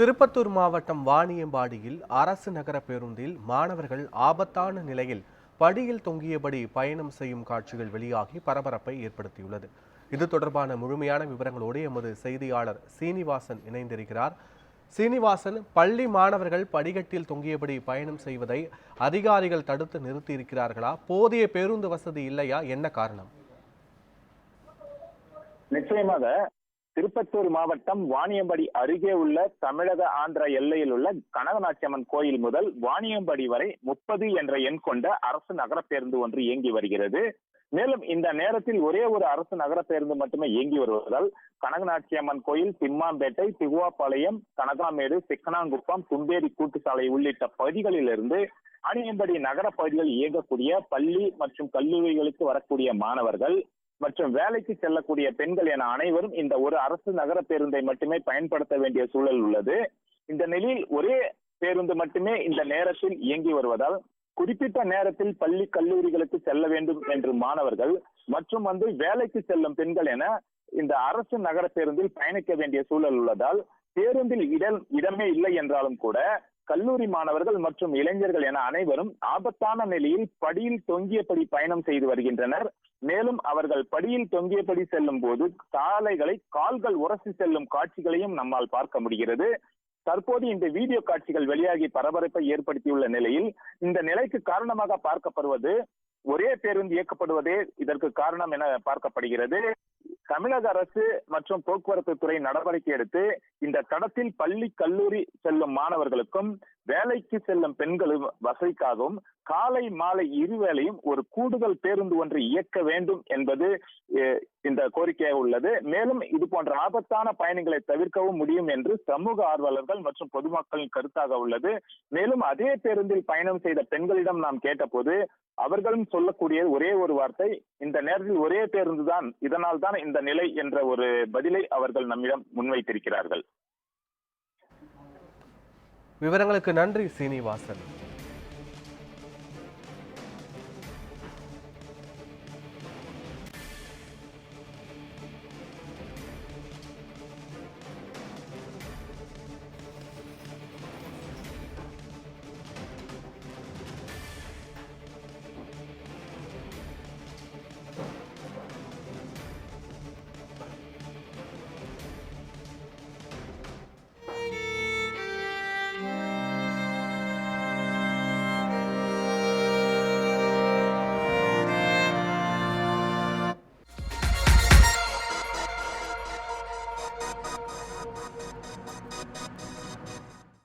திருப்பத்தூர் மாவட்டம் வாணியம்பாடியில் அரசு நகர பேருந்தில் மாணவர்கள் ஆபத்தான நிலையில் படியில் தொங்கியபடி பயணம் செய்யும் காட்சிகள் வெளியாகி பரபரப்பை ஏற்படுத்தியுள்ளது. இது தொடர்பான முழுமையான விவரங்களோடு எமது செய்தியாளர் சீனிவாசன் இணைந்திருக்கிறார். சீனிவாசன், பள்ளி மாணவர்கள் படிக்கட்டில் தொங்கியபடி பயணம் செய்வதை அதிகாரிகள் தடுத்து நிறுத்தியிருக்கிறார்களா? போதிய பேருந்து வசதி இல்லையா? என்ன காரணம்? நிச்சயமாக திருப்பத்தூர் மாவட்டம் வாணியம்பாடி அருகே உள்ள தமிழக ஆந்திர எல்லையில் உள்ள கனகநாச்சியம்மன் கோயில் முதல் வாணியம்பாடி வரை 30 என்ற எண் கொண்ட அரசு நகர பேருந்து ஒன்று இயங்கி வருகிறது. மேலும் இந்த நேரத்தில் ஒரே ஒரு அரசு நகர பேருந்து மட்டுமே இயங்கி வருவதால் கனகநாச்சியம்மன் கோயில், திம்மாம்பேட்டை, திகுவாபாளையம், கனகாமேடு, சிக்கனாங்குப்பம், தும்பேரி கூட்டுச்சாலை உள்ளிட்ட பகுதிகளிலிருந்து வாணியம்பாடி நகர பகுதிகளில் இயங்கக்கூடிய பள்ளி மற்றும் கல்லூரிகளுக்கு வரக்கூடிய மாணவர்கள் மற்றும் வேலைக்கு செல்லக்கூடிய பெண்கள் என அனைவரும் இந்த ஒரு அரசு நகர பேருந்தை மட்டுமே பயன்படுத்த வேண்டிய சூழல் உள்ளது. இந்த நிலையில் ஒரே பேருந்து மட்டுமே இந்த நேரத்தில் இயங்கி வருவதால் குறிப்பிட்ட நேரத்தில் பள்ளி கல்லூரிகளுக்கு செல்ல வேண்டும் என்று மாணவர்கள் மற்றும் வேலைக்கு செல்லும் பெண்கள் என இந்த அரசு நகர பேருந்தில் பயணிக்க வேண்டிய சூழல் உள்ளதால் பேருந்தில் இடமே இல்லை என்றாலும் கூட கல்லூரி மாணவர்கள் மற்றும் இளைஞர்கள் என அனைவரும் ஆபத்தான நிலையில் படியில் தொங்கியபடி பயணம் செய்து வருகின்றனர். மேலும் அவர்கள் படியில் தொங்கியபடி செல்லும் போது சாலைகளை கால்கள் உரசி செல்லும் காட்சிகளையும் நம்மால் பார்க்க முடிகிறது. தற்போது இந்த வீடியோ காட்சிகள் வெளியாகி பரபரப்பை ஏற்படுத்தியுள்ள நிலையில் இந்த நிலைக்கு காரணமாக பார்க்கப்படுவது ஒரே பேருந்து இயக்கப்படுவதே இதற்கு காரணம் என பார்க்கப்படுகிறது. தமிழக அரசு மற்றும் போக்குவரத்து துறை நடவடிக்கை எடுத்து இந்த தடத்தில் பள்ளி கல்லூரி செல்லும் மாணவர்களுக்கும் வேலைக்கு செல்லும் பெண்களும் வசதிக்காகவும் காலை மாலை இருவேளையும் ஒரு கூடுதல் பேருந்து ஒன்று இயக்க வேண்டும் என்பது இந்த கோரிக்கையாக உள்ளது. மேலும் இது போன்ற ஆபத்தான பயணங்களை தவிர்க்கவும் முடியும் என்று சமூக ஆர்வலர்கள் மற்றும் பொதுமக்களின் கருத்தாக உள்ளது. மேலும் அதே பேருந்தில் பயணம் செய்த பெண்களிடம் நாம் கேட்டபோது அவர்களும் சொல்லக்கூடிய ஒரே ஒரு வார்த்தை, இந்த நேரத்தில் ஒரே பேருந்து தான், இதனால் தான் இந்த நிலை என்ற ஒரு பதிலை அவர்கள் நம்மிடம் முன்வைத்திருக்கிறார்கள். விவரங்களுக்கு நன்றி சீனிவாசன்.